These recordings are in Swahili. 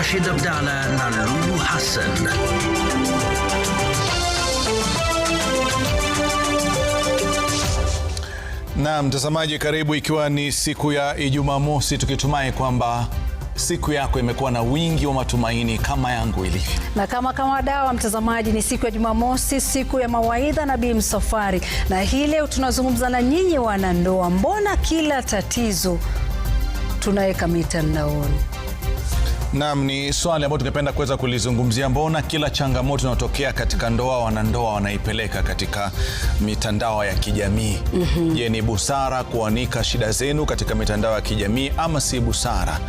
Rashid Abdalla na Lulu Hassan. Na mtazamaji, karibu, ikiwa ni siku ya Ijumaa mosi, tukitumai kwamba siku yako imekuwa na wingi wa matumaini kama yangu ilivyo. Na kama dawa mtazamaji, ni siku ya Jumamosi, siku ya mawaidha na Bi Msafwari, na hii leo tunazungumza na nyinyi wanandoa. Mbona kila tatizo tunaweka mitandaoni? Naam, ni swali ambalo tungependa kuweza kulizungumzia. Mbona kila changamoto inayotokea katika ndoa, wanandoa wanaipeleka katika mitandao ya kijamii? Je, ni busara kuanika shida zenu katika mitandao ya kijamii ama si busara?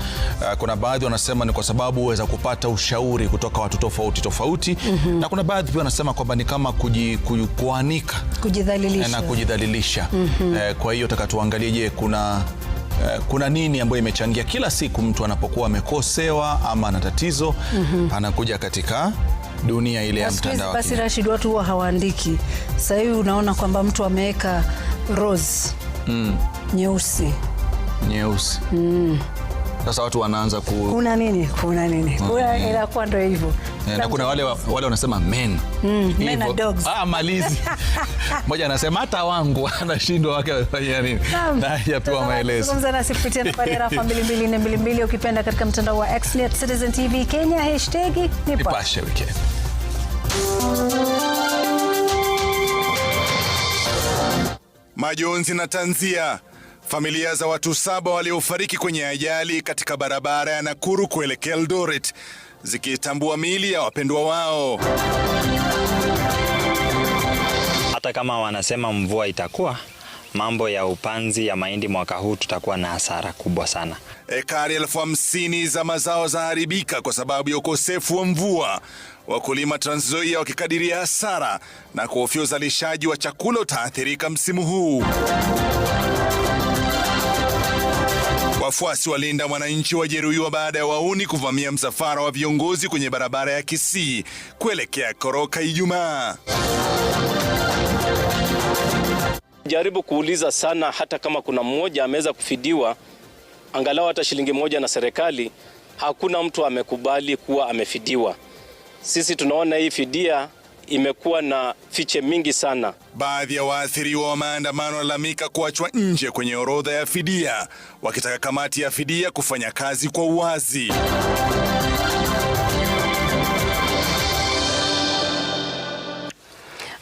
Kuna baadhi wanasema ni kwa sababu uweza kupata ushauri kutoka watu tofauti tofauti, na kuna baadhi pia wanasema kwamba ni kama kuanika, kujidhalilisha. Kwa hiyo tuangalie, je, kuna nini ambayo imechangia kila siku mtu anapokuwa amekosewa ama ana tatizo anakuja katika dunia ile ya mtandao? Basi Rashid, watu huwa hawaandiki. Sasa hivi unaona kwamba mtu ameweka rose nyeusi. Sasa watu wanaanza kuna nini inakuwa ndio hivyo. Na kuna wale wanasema men and dogs. Malizi. Mmoja anasema hata wangu anashindwa wake afanya nini. Na yapewa maelezo. Zungumza nasi kupitia nambari ya rafa 2222, ukipenda katika mtandao wa X Citizen TV Kenya, #Nipashe Weekend. Majonzi na tanzia. Familia za watu 7 waliofariki kwenye ajali katika barabara ya Nakuru kuelekea Eldoret zikitambua miili ya wapendwa wao. Hata kama wanasema mvua itakuwa, mambo ya upanzi ya mahindi mwaka huu tutakuwa na hasara kubwa sana. Ekari 50,000 za mazao zaharibika kwa sababu ya ukosefu wa mvua. Wakulima Trans Nzoia wakikadiria hasara na kuhofia uzalishaji wa chakula utaathirika msimu huu. Wafuasi wa Linda Mwananchi wajeruhiwa baada ya wauni kuvamia msafara wa viongozi kwenye barabara ya Kisii kuelekea Koroka Ijumaa. Jaribu kuuliza sana, hata kama kuna mmoja ameweza kufidiwa angalau hata shilingi moja na serikali, hakuna mtu amekubali kuwa amefidiwa. Sisi tunaona hii fidia imekuwa na fiche mingi sana. Baadhi ya waathiriwa wa maandamano walalamika kuachwa nje kwenye orodha ya fidia, wakitaka kamati ya fidia kufanya kazi kwa uwazi.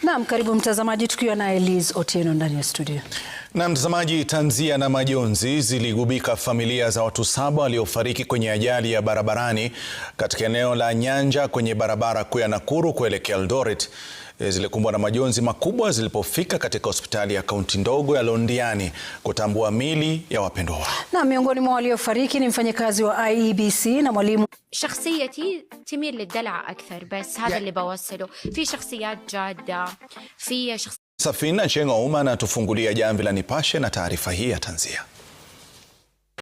Naam, karibu mtazamaji, tukiwa na Elise Otieno ndani ya studio. Na mtazamaji, tanzia na majonzi ziligubika familia za watu 7 waliofariki kwenye ajali ya barabarani katika eneo la Nyanja kwenye barabara kuu ya Nakuru kuelekea Eldoret. Zilikumbwa na majonzi makubwa zilipofika katika hospitali ya kaunti ndogo ya Londiani kutambua miili ya wapendwa wao. Na miongoni mwa waliofariki ni mfanyakazi wa IEBC na mwalimu. شخصيتي تميل للدلع أكثر بس هذا اللي بوصله في شخصيات جادة في Safina Chengo Uma anatufungulia jamvi la Nipashe na taarifa hii ya tanzia.